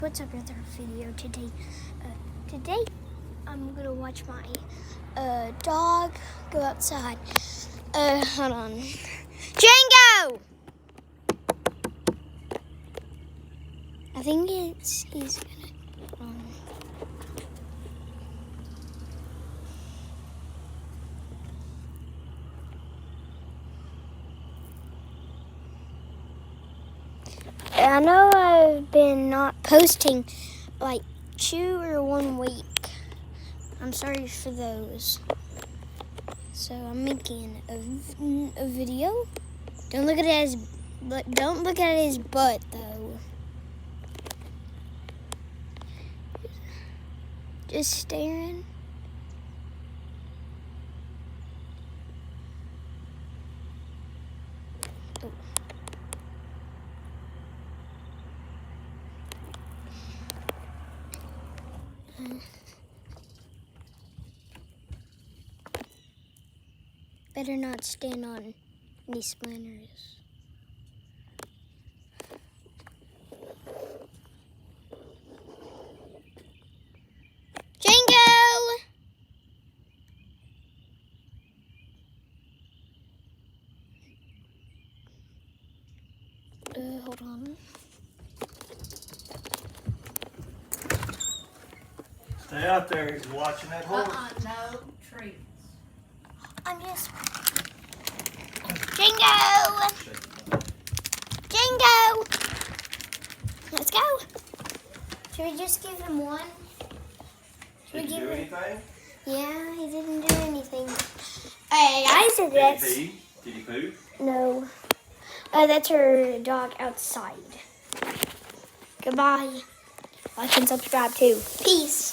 What's up with our video today? Today I'm gonna watch my dog go outside. Hold on. Django! I think he's gonna I know I've been not posting like 2 or 1 week. I'm sorry for those. So I'm making a video. Don't look at his butt though. Just staring. Oh. Better not stand on any splinters. Django! Hold on. Stay out there. He's watching that horse. No treats. I'm just... Django! Django! Let's go. Should we just give him one? Did he do anything? Yeah, he didn't do anything. Hey, I said that's... Did he pee? Did he poop? No. That's her dog outside. Goodbye. Like and subscribe too. Peace.